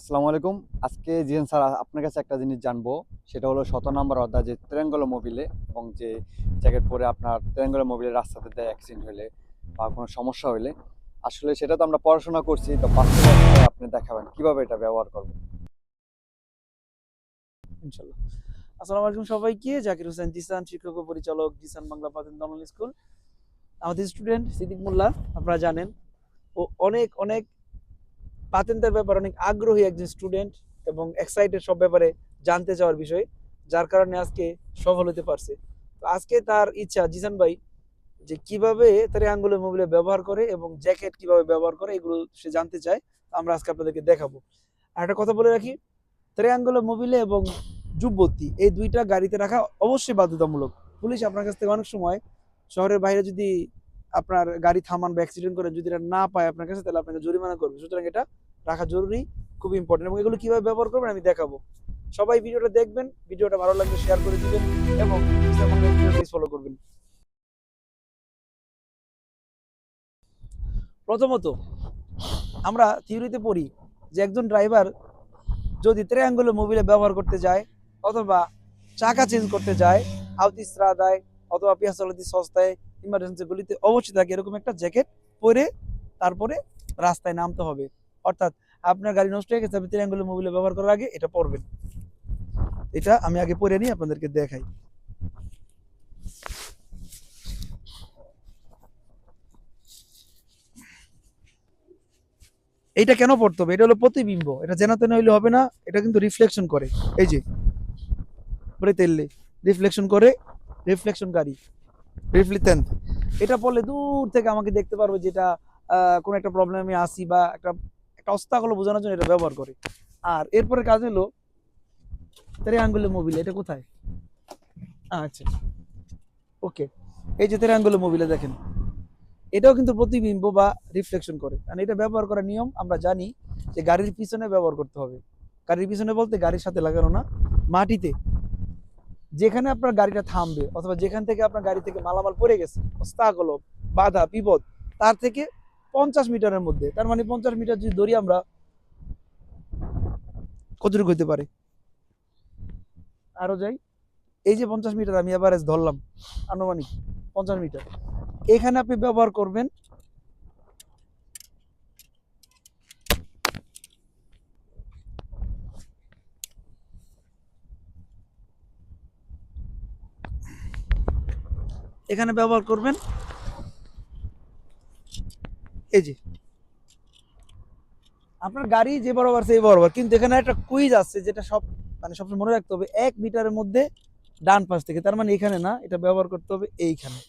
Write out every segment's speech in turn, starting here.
আসসালামু আলাইকুম। আজকে জিয়ান স্যার আপনার কাছে একটা জিনিস জানবো। সেটা হলো ১৭ নাম্বার অধ্যায় যে ট্রায়াঙ্গুলার মোবিলে এবং যে জ্যাকেট পরে আপনার ট্রায়াঙ্গুলার মোবিলে রাস্তাতে দেয় অ্যাক্সিডেন্ট হইলে বা কোনো সমস্যা হইলে আসলে সেটা তো আমরা পড়াশোনা করছি, তো বাস্তবে আপনি দেখাবেন কিভাবে এটা ব্যবহার করব। ইনশাল্লাহ। আসসালামু আলাইকুম সবাইকে। জাকির হোসেন জিসান, শিক্ষক ও পরিচালক, জিসান বাংলা প্রাথমিক অনলাইন স্কুল। আমাদের স্টুডেন্ট সিদ্দিক মোল্লা, আপনারা জানেন ও অনেক অনেক পাতেন্টের ব্যাপারে অনেক আগ্রহী একজন স্টুডেন্ট এবং এক্সাইটেড সব ব্যাপারে জানতে চাওয়ার বিষয়, যার কারণে আজকে সফল হতে পারছে। তো আজকে তার ইচ্ছা জিসান ভাই যে কিভাবে ট্রায়াঙ্গুলার মোবিলে ব্যবহার করে এবং জ্যাকেট কিভাবে ব্যবহার করে এগুলো সে জানতে চায়। আমরা আজকে আপনাদেরকে দেখাবো। আর একটা কথা বলে রাখি, ট্রায়াঙ্গুলার মোবিলে এবং যুবতী এই দুইটা গাড়িতে রাখা অবশ্যই বাধ্যতামূলক। পুলিশ আপনার কাছ থেকে অনেক সময় শহরের বাইরে যদি আপনার গাড়ি থামান বা অ্যাক্সিডেন্ট করেন, যদি এটা না পায় আপনার কাছে, তাহলে আপনাকে জরিমানা করবে। সুতরাং এটা রাখা জরুরি, খুব ইম্পর্টেন্ট। এবং এগুলো কিভাবে ব্যবহার করবেন আমি দেখাবো। সবাই ভিডিওটা দেখবেন, ভিডিওটা ভালো লাগলে শেয়ার করে দিবেন এবং ফলো করবেন। প্রথমত আমরা থিওরিতে পড়ি যে একজন ড্রাইভার যদি ট্রায়াঙ্গুলার মোবিলে ব্যবহার করতে যায় অথবা চাকা চেঞ্জ করতে যায়, আউতিস্ত্রাদায় অথবা পিয়াসলতি সস্তায় ইমার্জেন্সি গুলিতে অবশ্যই থাকে এরকম একটা জ্যাকেট পরে তারপরে রাস্তায় নামতে হবে। অর্থাৎ আপনার গাড়ি নষ্ট হয়ে গেছে, আপনি ট্রায়াঙ্গুলার মোবিলে ব্যবহার করার আগে এটা পরবেন। এটা আমি আগে পরে নিই, আপনাদেরকে দেখাই। এটা কেন পড়তে হবে? এটা হলো প্রতিবিম্ব, এটা যেন তেন হইলে হবে না, এটা কিন্তু রিফ্লেকশন করে। এই যে পরে তেললে রিফ্লেকশন করে, রিফ্লেকশনকারী, রিফ্লিক্টেন্ট। এটা পড়লে দূর থেকে আমাকে দেখতে পারবে যেটা কোনো একটা প্রবলেম আমি আসি বা একটা একটা অবস্থাগুলো বোঝানোর জন্য এটা ব্যবহার করে। আর এরপরে কাজ হলো ট্রায়াঙ্গুলার মোবিলে। এটা কোথায়? আচ্ছা, ওকে। এই যে ট্রায়াঙ্গুলার মোবিলে দেখেন, এটাও কিন্তু প্রতিবিম্ব বা রিফ্লেকশন করে। কারণ এটা ব্যবহার করার নিয়ম আমরা জানি যে গাড়ির পিছনে ব্যবহার করতে হবে। গাড়ির পিছনে বলতে গাড়ির সাথে লাগানো না, মাটিতে যেখানে আপনার গাড়িটা থামবে অথবা যেখান থেকে আপনার গাড়ি থেকে মালামাল পড়ে গেছে, অবস্থাগুলো, বাধা বিপদ, তার থেকে 50 মিটারের মধ্যে, তার মানে 50 মিটার যদি ধরি আমরা, কতটুকু হইতে পারে? আরো যাই, এই যে 50 মিটার আমি এভারেজ ধরলাম, আনুমানিক 50 মিটার, এখানে আপনি ব্যবহার করবেন এখানে ব্যবহার করবেন এই যে আপনার গাড়ি যে বরাবর সেই বরাবর, কিন্তু এখানে একটা কুইজ আছে যেটা সব মানে সবসময় মনে রাখতে হবে, 1 মিটারের মধ্যে ডান পাশ থেকে, তার মানে এখানে না, এটা ব্যবহার করতে হবে এইখানে,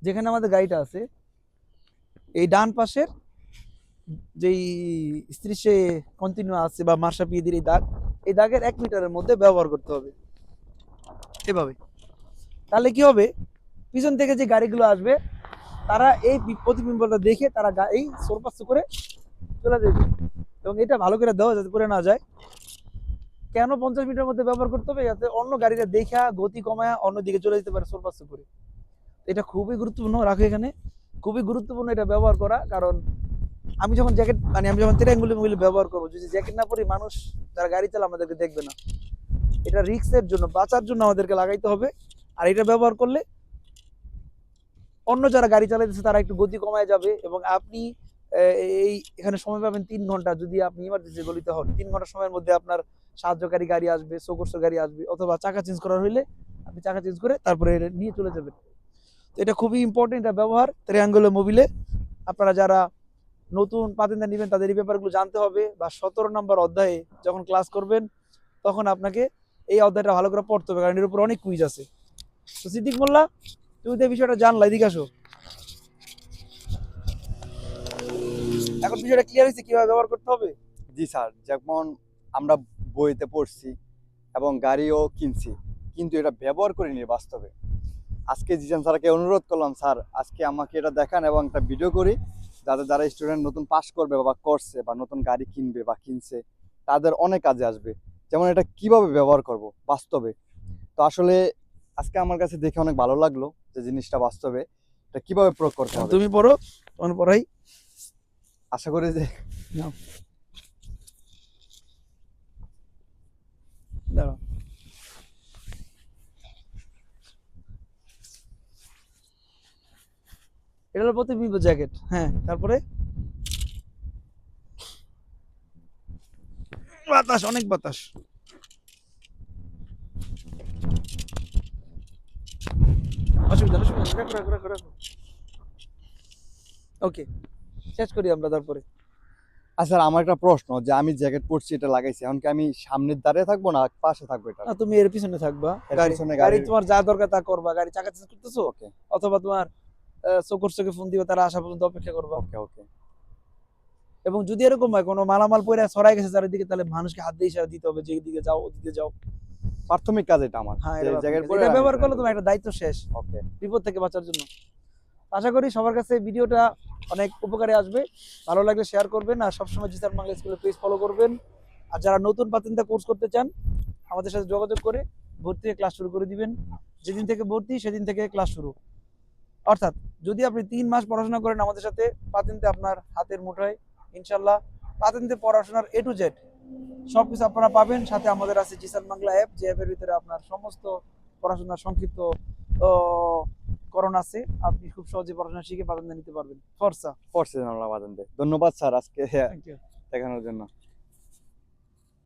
যেখানে আমাদের গাড়িটা আছে এই ডান পাশের যেই স্ত্রীসে কন্টিনিউ আছে বা মার্শা পিদির এই দাগ, এই দাগের 1 মিটারের মধ্যে ব্যবহার করতে হবে এভাবে। তাহলে কি হবে, পিছন থেকে যে গাড়িগুলো আসবে তারা এই প্রতিবিম্বটা দেখে তারা এই সোরপাস করে চলে যাবে। এবং এটা ভালো করে দেওয়া যাতে করে না যায়। কেন 50 মিটার মধ্যে ব্যবহার করতে হবে? যাতে অন্য গাড়িটা দেখা গতি কমায় অন্যদিকে চলে যেতে পারে সোরপাস করে। এটা খুবই গুরুত্বপূর্ণ, রাখো এখানে। খুবই গুরুত্বপূর্ণ এটা ব্যবহার করা, কারণ আমি যখন জ্যাকেট মানে আমি যখন ট্রায়াঙ্গুলার মোবিল ব্যবহার করবো, যদি জ্যাকেট না পরি মানুষ যারা গাড়ি চালা আমাদেরকে দেখবে না। এটা রিস্কের জন্য, বাঁচার জন্য আমাদেরকে লাগাইতে হবে। আর এটা ব্যবহার করলে অন্য যারা গাড়ি চালাইতেছে তারা একটু গতি কমায় যাবে এবং আপনি এই এখানে সময় পাবেন 3 ঘন্টা। যদি আপনি ইমার্জেন্সি গলিতে হন, 3 ঘন্টা সময়ের মধ্যে আপনার সাহায্যকারী গাড়ি আসবে, সোকর্স গাড়ি আসবে, অথবা চাকা চেঞ্জ করার হইলে আপনি চাকা চেঞ্জ করে তারপরে নিয়ে চলে যাবেন। তো এটা খুবই ইম্পর্টেন্ট, এটা ব্যবহার ট্রায়াঙ্গুলার মোবিলে। আপনারা যারা নতুন পাতেন্ডা নেবেন তাদের এই ব্যাপারগুলো জানতে হবে, বা 17 নম্বর অধ্যায়ে যখন ক্লাস করবেন তখন আপনাকে এই অধ্যায়টা ভালো করে পড়তে হবে, কারণ এর উপর অনেক কুইজ আছে। তো সিদ্দিক মোল্লা, তুমি তো এই বিষয়টা জানলা, এদিকে আসো। এখন বিষয়টা ক্লিয়ার হয়েছে কিভাবে ব্যবহার করতে হবে? জি স্যার, যেমন আমরা বইতে পড়ছি এবং গাড়িও কিনছি, কিন্তু এটা ব্যবহার করিনি বাস্তবে। আজকে জিজান স্যারকে অনুরোধ করলাম, স্যার আজকে আমাকে এটা দেখান এবং একটা ভিডিও করি, যাতে যারা স্টুডেন্ট নতুন পাস করবে বা করছে বা নতুন গাড়ি কিনবে বা কিনছে তাদের অনেক কাজে আসবে, যেমন এটা কিভাবে ব্যবহার করব বাস্তবে। তো আসলে আজকে আমার কাছে দেখে অনেক ভালো লাগলো যে জিনিসটা বাস্তবে এটা কিভাবে প্রয়োগ করতে হবে। তুমি পড়ো, তোমার পড়াই। আশা করি যে নাও। দাঁড়াও। এটা হলো প্রতি ভিভো জ্যাকেট। হ্যাঁ, তারপরে বাতাস, অনেক বাতাস। অসুবিধা না, অসুবিধা না। রাখো, রাখো, রাখো, রাখো। ওকে, শেষ করি আমরা তারপরে। আচ্ছা স্যার, আমার একটা প্রশ্ন, যে আমি জ্যাকেট পরছি, এটা লাগাইছি, এখন কি আমি সামনের দাঁড়িয়ে থাকবো না পাশে থাকবো এটা? না, তুমি এর পিছনে থাকবা। এর গাড়ি পিছনে গাড়ি গাড়ির। তোমার যা দরকার তা করবা। গাড়ি চাকা চেঞ্জ করতেছো, ওকে অথবা তোমার চোখের চোখে ফোন দিবে, তারা আসা পর্যন্ত অপেক্ষা করবা। ওকে ওকে। এবং যদি এরকম হয় কোনো মালামাল পরে ছড়াই গেছে চারিদিকে, তাহলে মানুষকে হাত দিয়ে ইশারা দিতে হবে যে এদিকে যাও, ওদিকে যাও। প্রাথমিক কাজ এটা আমার, হ্যাঁ, যে এটা জ্যাকেট প্রাথমিক কাজ। পরে এটা আমি ব্যবহার এটা করলে handle তোমার একটা দায়িত্ব শেষ করবো। ওকে। বিপদ থেকে বাঁচার জন্য। আশা করি সবার কাছে ভিডিওটা অনেক উপকারে আসবে। ভালো লাগলে শেয়ার করবেন, আর সবসময় জিসান বাংলা স্কুলের পেজ ফলো করবেন। আর যারা নতুন পাতিনটা কোর্স করতে চান, আমাদের সাথে যোগাযোগ করে ভর্তি হয়ে ক্লাস শুরু করে দিবেন। যেদিন থেকে ভর্তি সেদিন থেকে ক্লাস শুরু। অর্থাৎ যদি আপনি 3 মাস পড়াশোনা করেন আমাদের সাথে, পাতিনতে আপনার হাতের মুঠোয় ইনশাল্লাহ। পাতিনতে পড়াশোনার A to Z সবকিছু আপনারা পাবেন। সাথে আমাদের আছে জিসান বাংলা অ্যাপ, যে অ্যাপের ভিতরে আপনার সমস্ত পড়াশোনার সংক্ষিপ্ত করণ আছে। আপনি খুব সহজে পড়াশোনা শিখে পাতিনতে নিতে পারবেন। ফর্সা। পড়ছে জানালা বাজান। ধন্যবাদ স্যার আজকে থ্যাংক ইউ। দেখানোর জন্য।